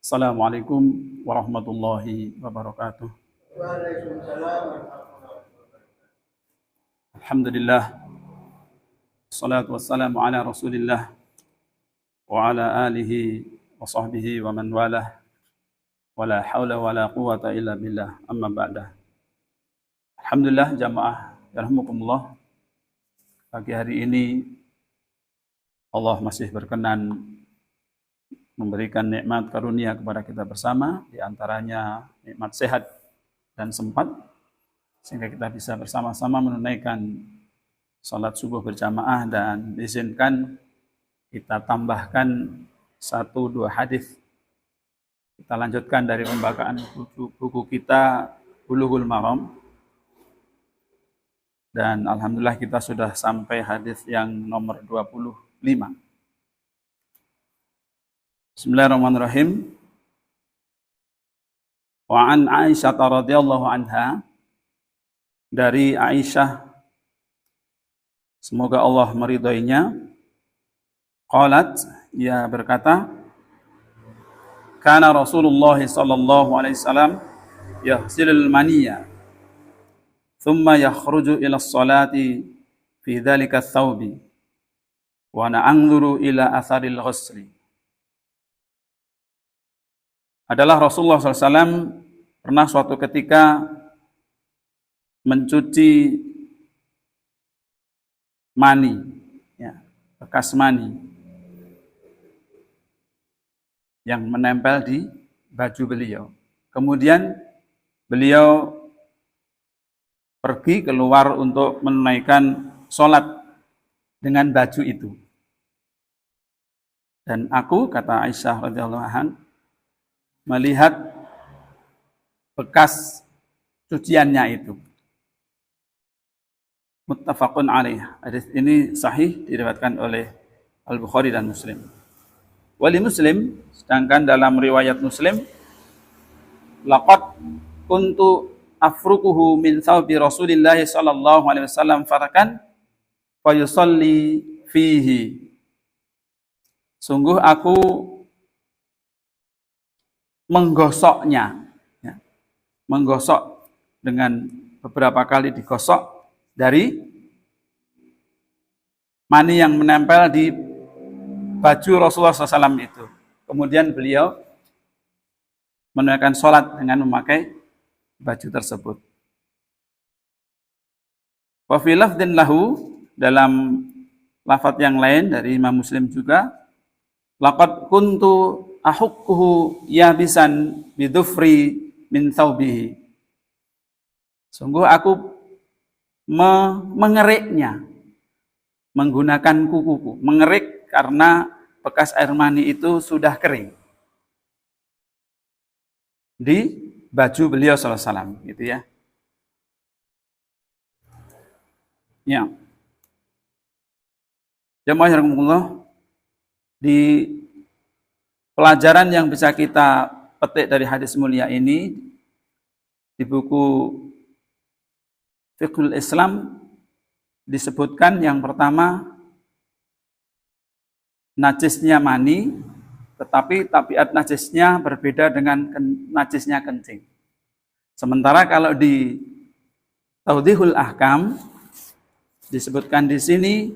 Assalamualaikum warahmatullahi wabarakatuh. Waalaikumsalam. Alhamdulillah. Assalatu wassalamu ala Rasulillah wa ala alihi wa sahbihi wa man walah. Wala haula wala quwata illa billah. Amma ba'dah. Alhamdulillah jamaah yarhamukumullah. Pagi hari ini Allah masih berkenan memberikan nikmat karunia kepada kita bersama, di antaranya nikmat sehat dan sempat, sehingga kita bisa bersama-sama menunaikan salat subuh berjamaah, dan izinkan kita tambahkan 1-2 hadis. Kita lanjutkan dari pembacaan buku kita Bulughul Maram, dan alhamdulillah kita sudah sampai hadis yang nomor 25. Bismillahirrahmanirrahim. Wa an Aisyah radhiyallahu anha, dari Aisyah semoga Allah meridhoinya, qalat, ia berkata, kana Rasulullah sallallahu alaihi wasallam yahsilul maniyya thumma yakhruju ila as-salati fi dhalika ath-thawbi wa ana anzuru ila atharil ghusli. Adalah Rasulullah SAW pernah suatu ketika mencuci mani, ya, bekas mani yang menempel di baju beliau. Kemudian beliau pergi keluar untuk menunaikan sholat dengan baju itu. Dan aku, kata Aisyah radhiyallahu anha, melihat bekas cuciannya itu. Muttafaqun alaih. Hadis ini sahih, diriwayatkan oleh Al-Bukhari dan Muslim. Wali Muslim, sedangkan dalam riwayat Muslim, laqad kuntu afruquhu min thawbi Rasulillah sallallahu alaihi wasallam farakan fa yusalli fihi. Sungguh aku menggosoknya, ya, menggosok dengan beberapa kali digosok dari mani yang menempel di baju Rasulullah SAW itu. Kemudian beliau menunaikan sholat dengan memakai baju tersebut. Wa fi lafdhin lahu, dalam lafaz yang lain dari Imam Muslim juga, laqad kuntu ahukkuhu yabisan bidufri min thawbihi. Sungguh aku mengeriknya menggunakan kukuku. Mengerik karena bekas air mani itu sudah kering di baju beliau sallallahu alaihi wasallam, gitu ya. Ya. Jamaah rahimakumullah, di pelajaran yang bisa kita petik dari hadis mulia ini, di buku Fiqhul Islam disebutkan yang pertama, najisnya mani, tetapi tabiat najisnya berbeda dengan najisnya kencing. Sementara kalau di Tawdihul Ahkam disebutkan di sini,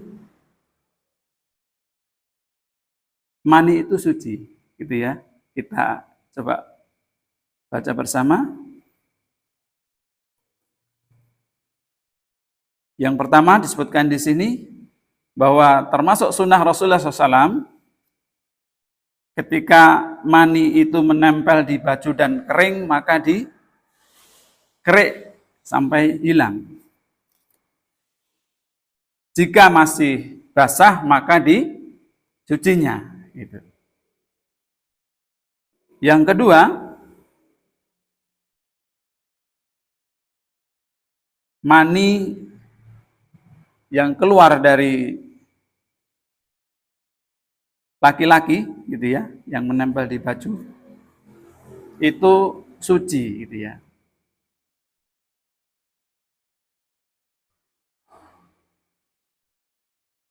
mani itu suci, gitu ya. Kita coba baca bersama. Yang pertama disebutkan di sini bahwa termasuk sunnah Rasulullah SAW, ketika mani itu menempel di baju dan kering, maka dikerik sampai hilang. Jika masih basah, maka dicucinya. Gitu. Yang kedua, mani yang keluar dari laki-laki, gitu ya, yang menempel di baju, itu suci, gitu ya.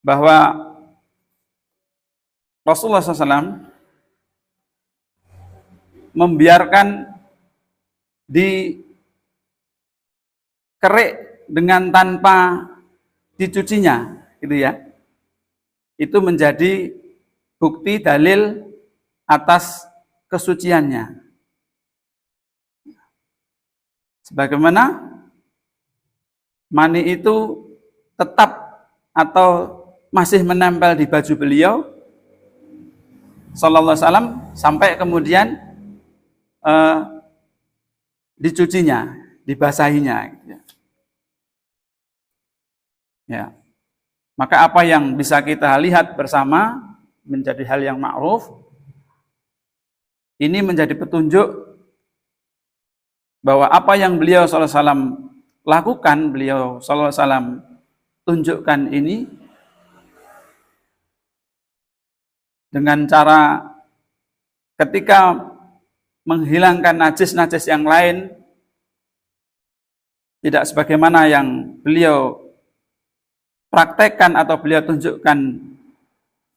Bahwa Rasulullah SAW membiarkan dikerik dengan tanpa dicucinya, gitu ya. Itu menjadi bukti dalil atas kesuciannya. Sebagaimana mani itu tetap atau masih menempel di baju beliau sallallahu alaihi wasallam sampai kemudian dicucinya, dibasahinya, gitu ya. Ya. Maka apa yang bisa kita lihat bersama menjadi hal yang ma'ruf, ini menjadi petunjuk bahwa apa yang beliau sallallahu alaihi wasallam lakukan, beliau sallallahu alaihi wasallam tunjukkan ini dengan cara ketika menghilangkan najis-najis yang lain tidak sebagaimana yang beliau praktekkan atau beliau tunjukkan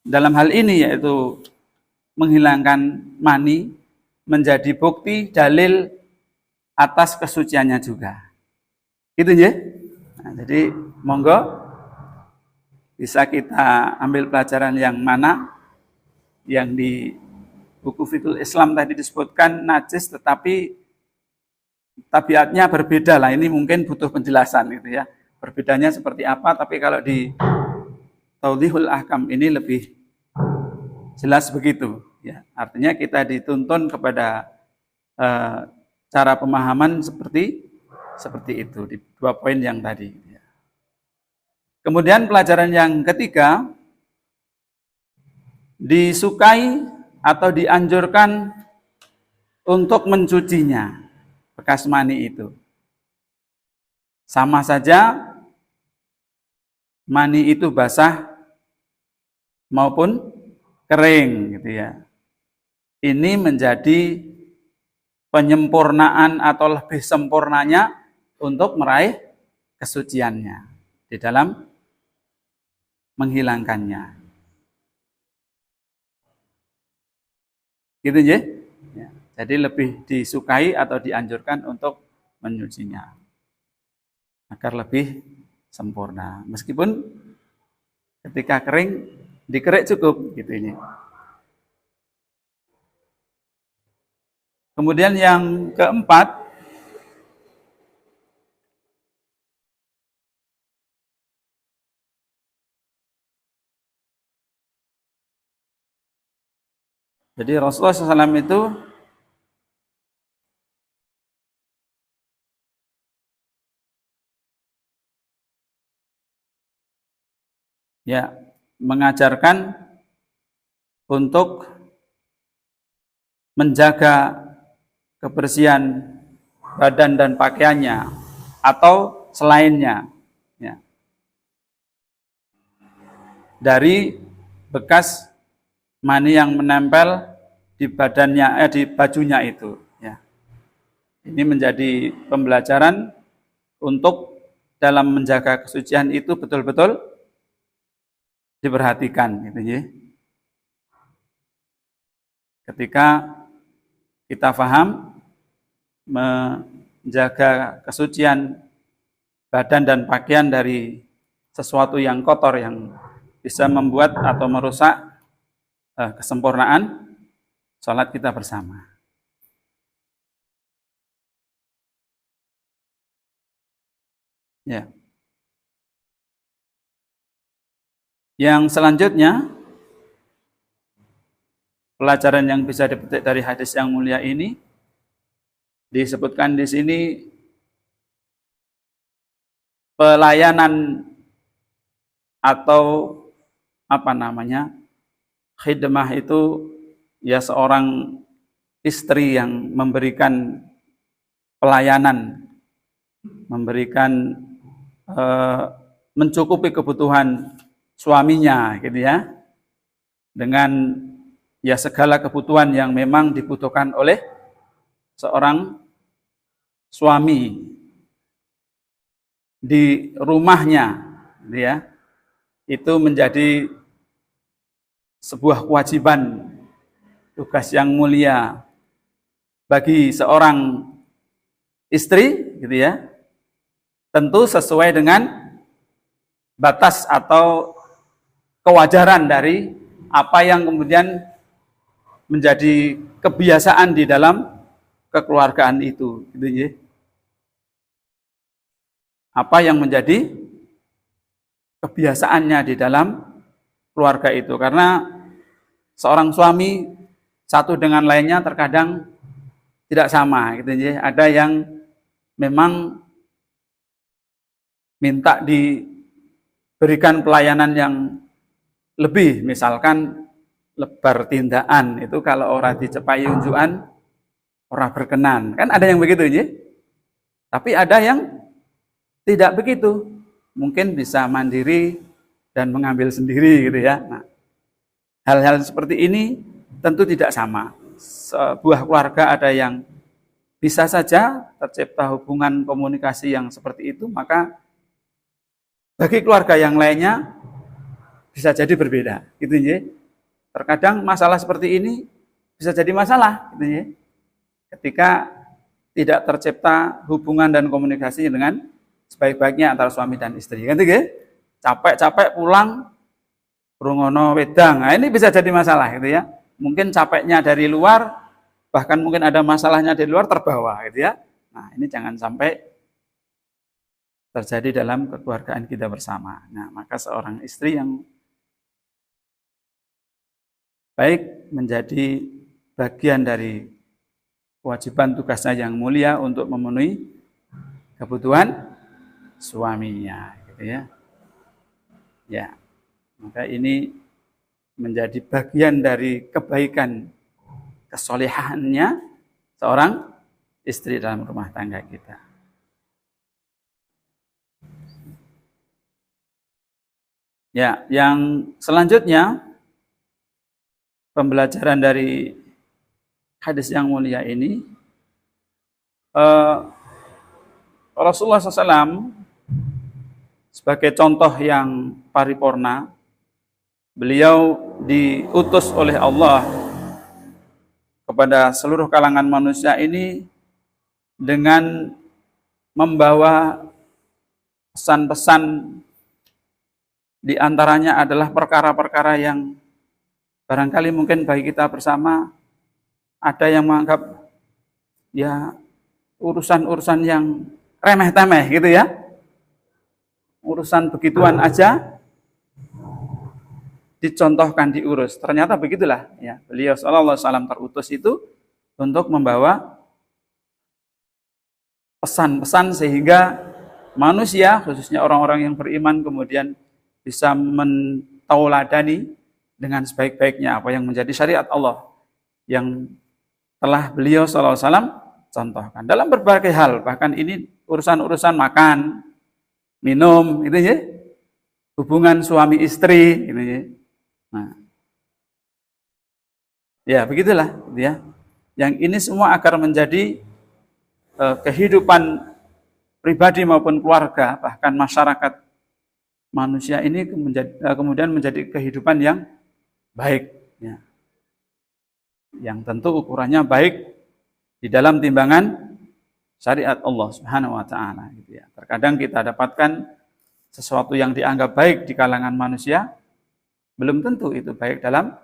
dalam hal ini, yaitu menghilangkan mani, menjadi bukti dalil atas kesuciannya juga. Gitu ya. Nah, jadi monggo bisa kita ambil pelajaran yang mana yang di buku Fiqhul Islam tadi disebutkan najis tetapi tabiatnya berbeda lah. Ini mungkin butuh penjelasan gitu ya. Berbedanya seperti apa, tapi kalau di Taudhihul Ahkam ini lebih jelas begitu ya. Artinya kita dituntun kepada cara pemahaman seperti itu di 2 poin yang tadi. Kemudian pelajaran yang ketiga, disukai atau dianjurkan untuk mencucinya, bekas mani itu. Sama saja mani itu basah maupun kering gitu ya. Ini menjadi penyempurnaan atau lebih sempurnanya untuk meraih kesuciannya di dalam menghilangkannya. Gitu ya. Jadi lebih disukai atau dianjurkan untuk menyucinya agar lebih sempurna. Meskipun ketika kering dikerik cukup gitu ini. Kemudian yang keempat, jadi Rasulullah SAW itu ya mengajarkan untuk menjaga kebersihan badan dan pakaiannya atau selainnya ya, dari bekas mani yang menempel di badannya di bajunya itu ya. Ini menjadi pembelajaran untuk dalam menjaga kesucian itu betul-betul diperhatikan gitu ya. Ketika kita paham menjaga kesucian badan dan pakaian dari sesuatu yang kotor yang bisa membuat atau merusak kesempurnaan sholat kita bersama. Ya. Yang selanjutnya, pelajaran yang bisa dipetik dari hadis yang mulia ini disebutkan di sini pelayanan atau khidmah itu ya seorang istri yang memberikan pelayanan, memberikan mencukupi kebutuhan suaminya gitu ya, dengan ya segala kebutuhan yang memang dibutuhkan oleh seorang suami di rumahnya gitu ya. Itu menjadi sebuah kewajiban, tugas yang mulia bagi seorang istri gitu ya, tentu sesuai dengan batas atau kewajaran dari apa yang kemudian menjadi kebiasaan di dalam kekeluargaan itu gitu ya. Apa yang menjadi kebiasaannya di dalam keluarga itu, karena seorang suami satu dengan lainnya terkadang tidak sama gitu ya. Ada yang memang minta diberikan pelayanan yang lebih, misalkan lebar tindakan itu kalau orang dicepai unjukan orang berkenan, kan ada yang begitu ya. Tapi ada yang tidak begitu, mungkin bisa mandiri dan mengambil sendiri gitu ya. Nah, hal-hal seperti ini tentu tidak sama. Sebuah keluarga ada yang bisa saja tercipta hubungan komunikasi yang seperti itu, maka bagi keluarga yang lainnya bisa jadi berbeda gitu ya. Terkadang masalah seperti ini bisa jadi masalah gitu ya, ketika tidak tercipta hubungan dan komunikasi dengan sebaik-baiknya antara suami dan istri. Kan gitu ya? Capek-capek pulang rungono wedang. Nah, ini bisa jadi masalah gitu ya. Mungkin capeknya dari luar, bahkan mungkin ada masalahnya dari luar terbawa gitu ya. Nah, ini jangan sampai terjadi dalam kekeluargaan kita bersama. Nah, maka seorang istri yang baik menjadi bagian dari kewajiban tugasnya yang mulia untuk memenuhi kebutuhan suaminya gitu ya. Ya. Maka ini menjadi bagian dari kebaikan kesolehannya seorang istri dalam rumah tangga kita. Ya, yang selanjutnya pembelajaran dari hadis yang mulia ini, Rasulullah SAW sebagai contoh yang paripurna, beliau diutus oleh Allah kepada seluruh kalangan manusia ini dengan membawa pesan-pesan, di antaranya adalah perkara-perkara yang barangkali mungkin bagi kita bersama ada yang menganggap ya urusan-urusan yang remeh-temeh gitu ya. Urusan begituan aja dicontohkan, diurus. Ternyata begitulah ya. Beliau sallallahu alaihi wasallam terutus itu untuk membawa pesan-pesan sehingga manusia, khususnya orang-orang yang beriman, kemudian bisa mentauladani dengan sebaik-baiknya apa yang menjadi syariat Allah yang telah beliau sallallahu alaihi wasallam contohkan dalam berbagai hal. Bahkan ini urusan-urusan makan, minum, itu ya, hubungan suami istri, gitu ya. Nah, ya begitulah, gitu ya. Yang ini semua agar menjadi kehidupan pribadi maupun keluarga, bahkan masyarakat manusia ini kemudian menjadi kehidupan yang baik, ya. Yang tentu ukurannya baik di dalam timbangan syariat Allah Subhanahu wa taala gitu ya. Terkadang kita dapatkan sesuatu yang dianggap baik di kalangan manusia belum tentu itu baik dalam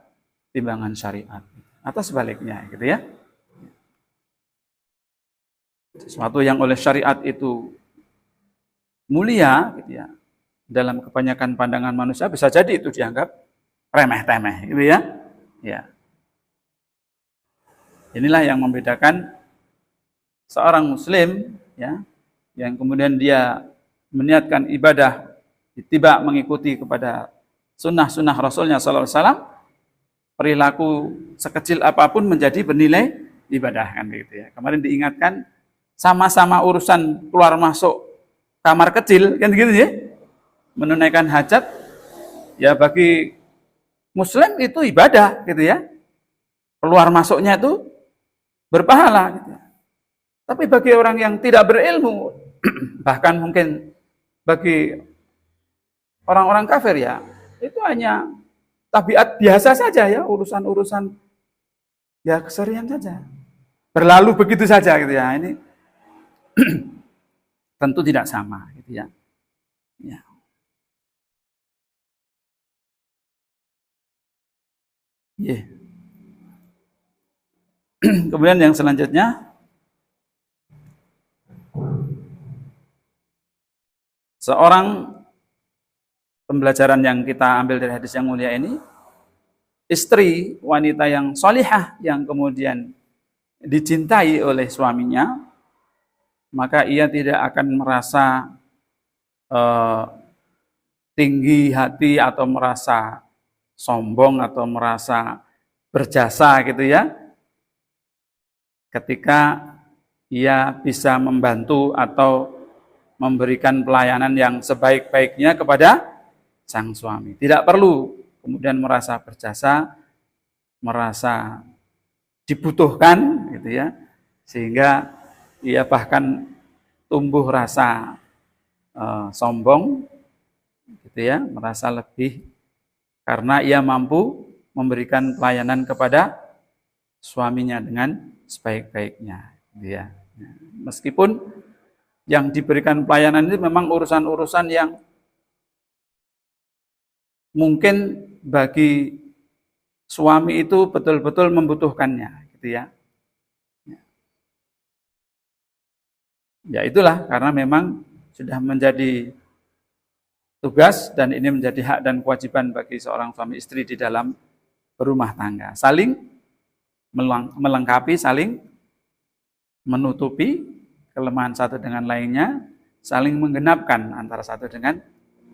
timbangan syariat atau sebaliknya gitu ya. Sesuatu yang oleh syariat itu mulia gitu ya, dalam kebanyakan pandangan manusia bisa jadi itu dianggap remeh-temeh gitu ya. Ya. Inilah yang membedakan seorang muslim ya, yang kemudian dia meniatkan ibadah tiba mengikuti kepada sunnah-sunnah Rasulnya sallallahu alaihi wasallam, perilaku sekecil apapun menjadi bernilai ibadah kan gitu ya. Kemarin diingatkan sama-sama urusan keluar masuk kamar kecil kan gitu ya. Menunaikan hajat ya bagi muslim itu ibadah gitu ya. Keluar masuknya itu berpahala gitu. Tapi bagi orang yang tidak berilmu, bahkan mungkin bagi orang-orang kafir ya, itu hanya tabiat biasa saja ya, urusan-urusan ya keseharian saja. berlalu begitu saja gitu ya. Ini tentu tidak sama gitu ya. Ya. Yeah. Kemudian yang selanjutnya, seorang pembelajaran yang kita ambil dari hadis yang mulia ini, istri wanita yang solihah yang kemudian dicintai oleh suaminya, maka ia tidak akan merasa tinggi hati atau merasa sombong atau merasa berjasa gitu ya, ketika ia bisa membantu atau memberikan pelayanan yang sebaik-baiknya kepada sang suami. Tidak perlu kemudian merasa berjasa, merasa dibutuhkan gitu ya, sehingga ia bahkan tumbuh rasa sombong gitu ya, merasa lebih karena ia mampu memberikan pelayanan kepada suaminya dengan sebaik-baiknya gitu ya. Meskipun yang diberikan pelayanan itu memang urusan-urusan yang mungkin bagi suami itu betul-betul membutuhkannya gitu ya. Ya itulah, karena memang sudah menjadi tugas dan ini menjadi hak dan kewajiban bagi seorang suami istri di dalam berumah tangga. Saling melengkapi, saling menutupi kelemahan satu dengan lainnya, saling menggenapkan antara satu dengan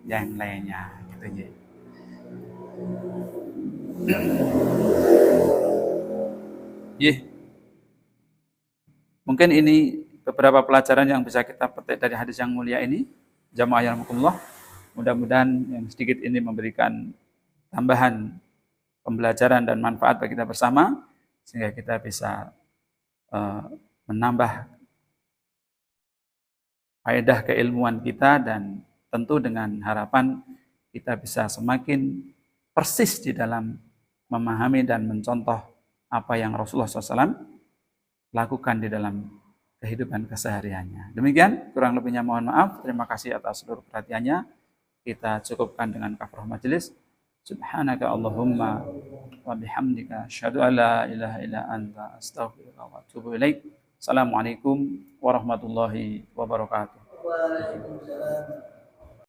yang lainnya. Gitu ya. Mungkin ini beberapa pelajaran yang bisa kita petik dari hadis yang mulia ini. Jamaah yang rahmatullah. Mudah-mudahan yang sedikit ini memberikan tambahan pembelajaran dan manfaat bagi kita bersama, sehingga kita bisa menambah faedah keilmuan kita, dan tentu dengan harapan kita bisa semakin persis di dalam memahami dan mencontoh apa yang Rasulullah SAW lakukan di dalam kehidupan kesehariannya. Demikian, kurang lebihnya mohon maaf. Terima kasih atas seluruh perhatiannya. Kita cukupkan dengan kafaratul majelis. Subhanaka Allahumma wa bihamdika asyhadu an la ilaha illa anta astaghfiruka wa atubu ilaik. Assalamualaikum warahmatullahi wabarakatuh. Waalaikumsalam.